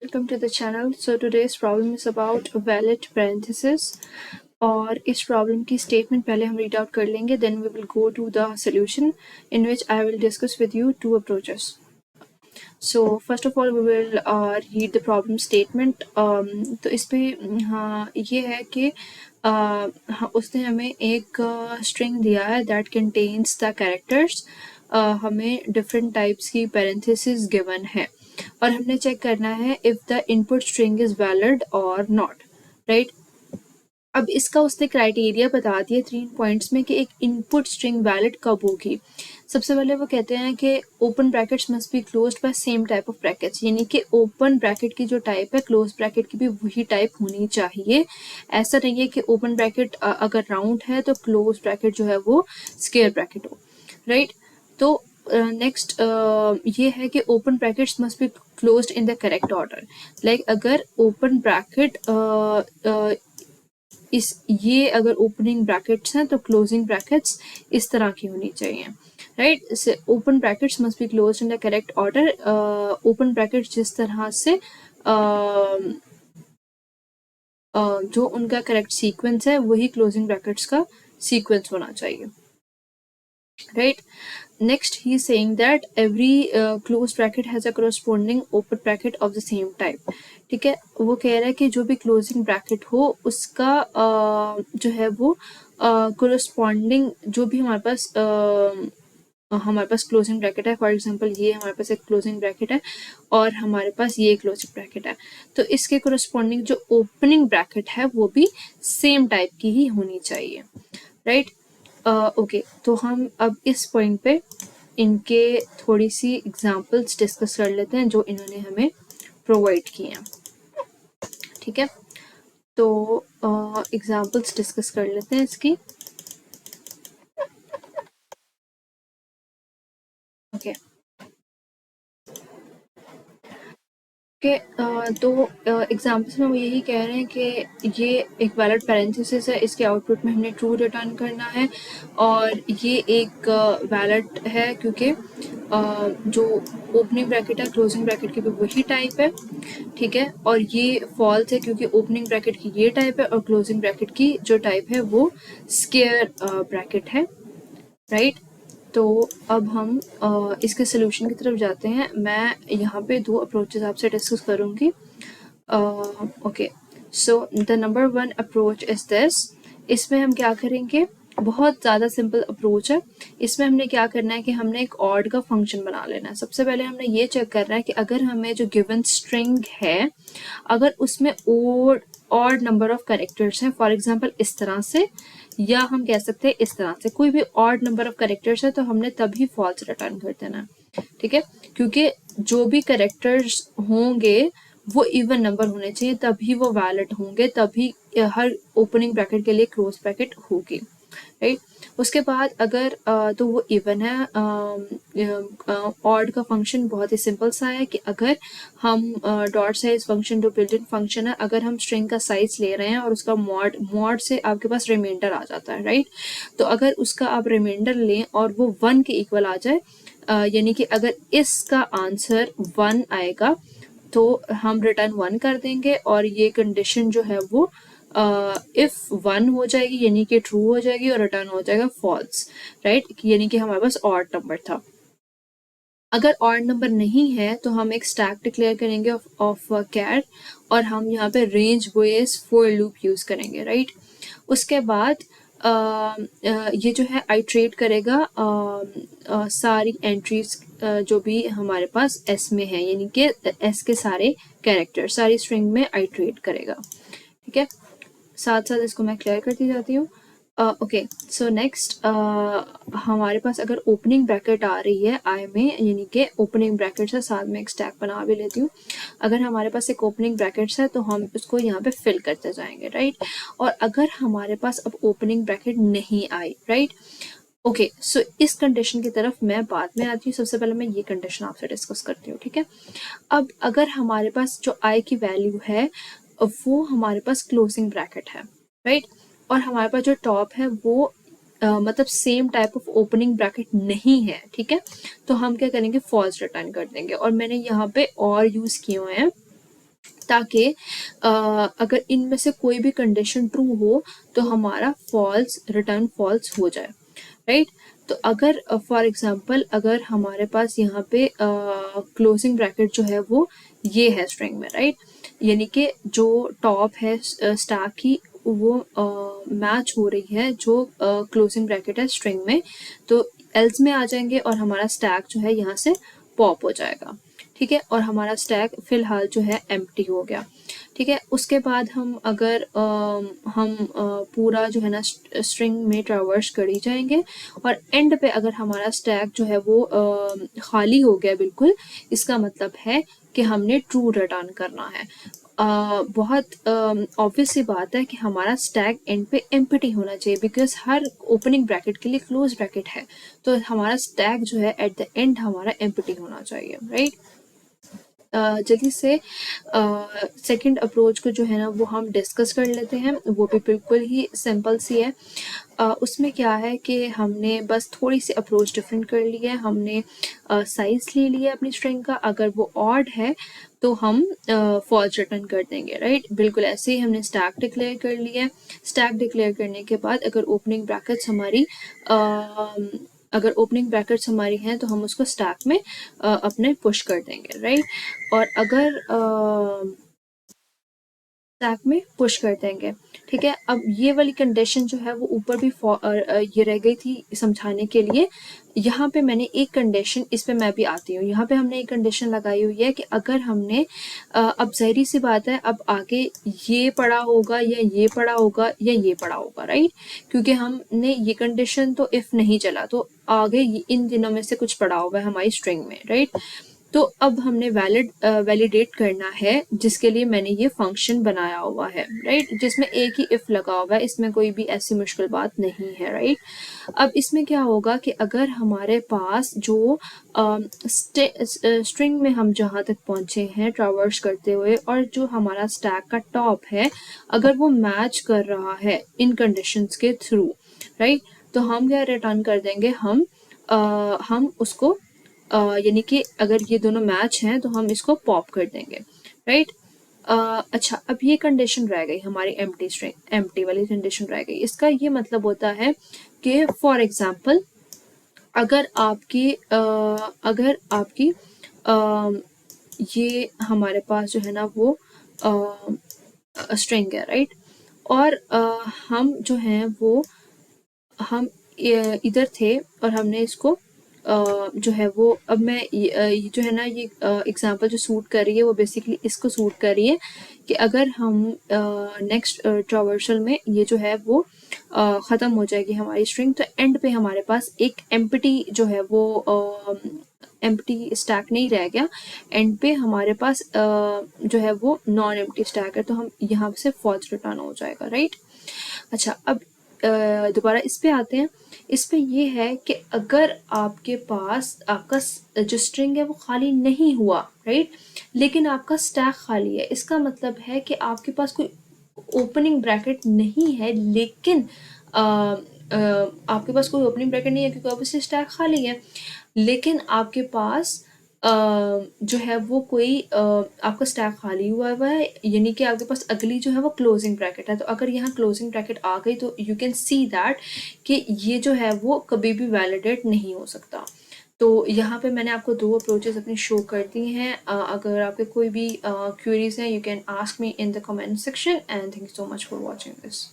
Welcome to the channel. So today's problem is about valid parenthesis और इस problem की statement पहले हम रीड आउट कर लेंगे, then we will go to the solution in which I will discuss with you two approaches. So first of all we will read the problem statement. तो इस पे हाँ ये है कि उसने हमें एक स्ट्रिंग दिया है दैट कंटेन्स द कैरेक्टर्स. हमें डिफरेंट टाइप्स की पैरेंथेसिस गिवन है और हमने चेक करना है if the input string is valid और नॉट, राइट. अब इसका उसने क्राइटेरिया बता दिया 3 पॉइंट्स में कि एक इनपुट स्ट्रिंग वैलिड कब होगी. सबसे पहले वो कहते हैं कि open brackets must be closed by same type of brackets, यानी कि ओपन ब्रैकेट की जो टाइप है क्लोज ब्रैकेट की भी वही टाइप होनी चाहिए. ऐसा नहीं है कि ओपन ब्रैकेट अगर राउंड है तो क्लोज ब्रैकेट जो है वो स्क्वायर ब्रैकेट हो, राइट. तो नेक्स्ट ये है कि open brackets must be closed in the correct order. Like अगर ओपन ब्रैकेट ये अगर ओपनिंग ब्रैकेट्स हैं तो क्लोजिंग ब्रैकेट्स इस तरह की होनी चाहिए, right. Open brackets must be closed in the correct order. Open brackets जिस तरह से जो उनका करेक्ट सीक्वेंस है वही क्लोजिंग ब्रैकेट्स का सीक्वेंस होना चाहिए, right. Next, he is saying that every closed bracket has a corresponding open bracket of the same type. ठीक है, वो कह रहा है कि जो भी क्लोजिंग ब्रैकेट हो उसका जो है वो corresponding जो भी हमारे पास क्लोजिंग ब्रैकेट है, फॉर एग्जांपल ये हमारे पास एक क्लोजिंग ब्रैकेट है और हमारे पास ये क्लोजिंग ब्रैकेट है, तो इसके corresponding जो ओपनिंग ब्रैकेट है वो भी सेम टाइप की ही होनी चाहिए, राइट. ओके, तो हम अब इस पॉइंट पे इनके थोड़ी सी एग्जांपल्स डिस्कस कर लेते हैं जो इन्होंने हमें प्रोवाइड किए हैं. ठीक है, तो एग्जांपल्स डिस्कस कर लेते हैं इसकी. ओके के तो एग्जाम्पल्स में वो यही कह रहे हैं कि ये एक वैलिड पैरेंथेसिस है, इसके आउटपुट में हमने ट्रू रिटर्न करना है और ये एक वैलिड है क्योंकि जो ओपनिंग ब्रैकेट है क्लोजिंग ब्रैकेट की भी वही टाइप है, ठीक है. और ये फॉल्स है क्योंकि ओपनिंग ब्रैकेट की ये टाइप है और क्लोजिंग ब्रैकेट की जो टाइप है वो स्क्वायर ब्रैकेट है, राइट. तो अब हम इसके सोल्यूशन की तरफ जाते हैं. मैं यहाँ पे 2 अप्रोचेस आपसे डिस्कस करूँगी. Okay, so the number 1 approach is this. इसमें हम क्या करेंगे, बहुत ज़्यादा सिंपल अप्रोच है. इसमें हमने क्या करना है कि हमने एक ऑड का फंक्शन बना लेना है. सबसे पहले हमने ये चेक करना है कि अगर हमें जो गिवन स्ट्रिंग है अगर उसमें ऑड नंबर ऑफ कैरेक्टर्स हैं, फॉर एग्जांपल इस तरह से, या हम कह सकते हैं इस तरह से, कोई भी ऑड नंबर ऑफ कैरेक्टर्स है तो हमने तभी फॉल्स रिटर्न कर देना, ठीक है. क्योंकि जो भी कैरेक्टर्स होंगे वो इवन नंबर होने चाहिए तभी वो वैलिड होंगे, तभी हर ओपनिंग ब्रैकेट के लिए क्लोज ब्रैकेट होगी, राइट. उसके बाद अगर तो वो इवन है. ऑड का फंक्शन बहुत ही सिंपल सा है कि अगर हम डॉट साइज फंक्शन जो बिल्ट इन फंक्शन है, अगर हम स्ट्रिंग का साइज ले रहे हैं और उसका मॉड से आपके पास रिमाइंडर आ जाता है, राइट. तो अगर उसका आप रिमाइंडर लें और वो 1 के इक्वल आ जाए, यानी कि अगर इसका आंसर 1 आएगा तो हम रिटर्न 1 कर देंगे और ये कंडीशन जो है वो इफ 1 हो जाएगी यानी कि ट्रू हो जाएगी और रिटर्न हो जाएगा फॉल्स, राइट. यानी कि हमारे पास ऑड नंबर था. अगर ऑड नंबर नहीं है तो हम एक स्टैक डिक्लेयर करेंगे ऑफ कैर और हम यहाँ पे range based for loop use करेंगे, राइट. उसके बाद ये जो है आइट्रेट करेगा सारी एंट्रीज जो भी हमारे पास एस में है, यानी कि एस के सारे कैरेक्टर सारी स्ट्रिंग में आइट्रेट करेगा, ठीक है. साथ साथ इसको मैं क्लियर करती जाती हूँ. ओके, सो नेक्स्ट हमारे पास अगर ओपनिंग ब्रैकेट आ रही है आई में, यानी कि ओपनिंग ब्रैकेट्स है, साथ में एक स्टैक बना भी लेती हूँ. अगर हमारे पास एक ओपनिंग ब्रैकेट्स है तो हम इसको यहाँ पे फिल करते जाएंगे, राइट. और अगर हमारे पास अब ओपनिंग ब्रैकेट नहीं आई, राइट. ओके, सो इस कंडीशन की तरफ मैं बाद में आती हूँ. सबसे पहले मैं ये कंडीशन आपसे डिस्कस करती हूँ, ठीक है. अब अगर हमारे पास जो आई की वैल्यू है वो हमारे पास क्लोजिंग ब्रैकेट है, राइट. और हमारे पास जो टॉप है वो मतलब same type of opening bracket नहीं है, ठीक है. तो हम क्या करेंगे, फॉल्स रिटर्न कर देंगे. और मैंने यहाँ पे और यूज किए हुए हैं ताकि अगर इनमें से कोई भी कंडीशन ट्रू हो तो हमारा फॉल्स रिटर्न फॉल्स हो जाए, राइट। तो अगर फॉर एग्जांपल अगर हमारे पास यहाँ पे क्लोजिंग ब्रैकेट जो है वो ये है स्ट्रिंग में, राइट, यानी कि जो टॉप है स्टैक की वो मैच हो रही है जो क्लोजिंग ब्रैकेट है स्ट्रिंग में, तो एल्स में आ जाएंगे और हमारा स्टैक जो है यहाँ से पॉप हो जाएगा, ठीक है, और हमारा स्टैक फिलहाल जो है एम्प्टी हो गया, ठीक है। उसके बाद हम अगर पूरा जो है ना स्ट्रिंग में ट्रैवर्स कर ही जाएंगे और एंड पे अगर हमारा स्टैक जो है वो खाली हो गया बिल्कुल, इसका मतलब है कि हमने ट्रू रिटर्न करना है। बहुत ऑब्वियस सी बात है कि हमारा स्टैक एंड पे एम्प्टी होना चाहिए, बिकॉज हर ओपनिंग ब्रैकेट के लिए क्लोज ब्रैकेट है, तो हमारा स्टैक जो है एट द एंड हमारा एम्प्टी होना चाहिए, राइट। जल्दी से सेकंड अप्रोच को जो है ना वो हम डिस्कस कर लेते हैं, वो भी बिल्कुल ही सिंपल सी है। उसमें क्या है कि हमने बस थोड़ी सी अप्रोच डिफरेंट कर ली है, हमने साइज ले लिया अपनी स्ट्रिंग का, अगर वो ऑड है तो हम फॉल्स रिटर्न कर देंगे, राइट। बिल्कुल ऐसे ही हमने स्टैक डिक्लेयर कर लिया है। स्टैक डिक्लेयर करने के बाद अगर ओपनिंग ब्रैकेट्स हमारी हैं तो हम उसको स्टैक में अपने पुश कर देंगे, राइट। और अगर स्टैक में पुश कर देंगे, ठीक है। अब ये वाली कंडीशन जो है वो ऊपर भी ये रह गई थी समझाने के लिए। यहाँ पे मैंने एक कंडीशन, इस पे मैं भी आती हूँ, यहाँ पे हमने एक कंडीशन लगाई हुई है कि अगर हमने अब ज़ाहिर सी बात है अब आगे ये पढ़ा होगा या ये पढ़ा होगा या ये पढ़ा होगा, राइट, क्योंकि हमने ये कंडीशन तो इफ़ नहीं चला तो आगे इन दिनों में से कुछ पढ़ा होगा हमारी स्ट्रिंग में, राइट। तो अब हमने वैलिडेट करना है, जिसके लिए मैंने ये फंक्शन बनाया हुआ है, राइट, जिसमें एक ही इफ लगा हुआ है, इसमें कोई भी ऐसी मुश्किल बात नहीं है, राइट। अब इसमें क्या होगा कि अगर हमारे पास जो स्ट्रिंग में हम जहाँ तक पहुँचे हैं ट्रैवर्स करते हुए और जो हमारा स्टैक का टॉप है, अगर वो मैच कर रहा है इन कंडीशंस के थ्रू, राइट, तो हम क्या रिटर्न कर देंगे, हम उसको यानी कि अगर ये दोनों मैच हैं तो हम इसको पॉप कर देंगे, राइट। अच्छा, अब ये कंडीशन रह गई हमारी एम्प्टी वाली कंडीशन रह गई। इसका ये मतलब होता है कि फॉर एग्जांपल अगर आपकी ये हमारे पास जो है ना वो स्ट्रिंग है, राइट, और हम जो हैं वो हम इधर थे और हमने इसको जो है वो अब मैं ये जो है ना ये एग्जांपल जो सूट कर रही है वो बेसिकली इसको सूट कर रही है कि अगर हम नेक्स्ट ट्रावर्सल में ये जो है वो ख़त्म हो जाएगी हमारी स्ट्रिंग, तो एंड पे हमारे पास एक एम्प्टी जो है वो एम्प्टी स्टैक नहीं रह गया, एंड पे हमारे पास जो है वो नॉन एम्प्टी स्टैक है, तो हम यहाँ से फॉल्स रिटर्न हो जाएगा, राइट। अच्छा, अब दोबारा इस पे आते हैं। इस पे ये है कि अगर आपके पास आपका जो स्ट्रिंग है वो खाली नहीं हुआ, राइट, लेकिन आपका स्टैक खाली है, इसका मतलब है कि आपके पास कोई ओपनिंग ब्रैकेट नहीं है, लेकिन आपके पास कोई ओपनिंग ब्रैकेट नहीं है क्योंकि ऑब्वियसली स्टैक खाली है, लेकिन आपके पास जो है वो कोई आपका स्टैक खाली हुआ है, यानी कि आपके पास अगली जो है वो क्लोजिंग ब्रैकेट है। तो अगर यहाँ क्लोजिंग ब्रैकेट आ गई तो यू कैन सी दैट कि ये जो है वो कभी भी वैलिडेट नहीं हो सकता। तो यहाँ पे मैंने आपको दो अप्रोचेस अपनी शो कर दी हैं। अगर आपके कोई भी क्वेरीज हैं, you can ask me in the comment section, and thank you so much for watching this.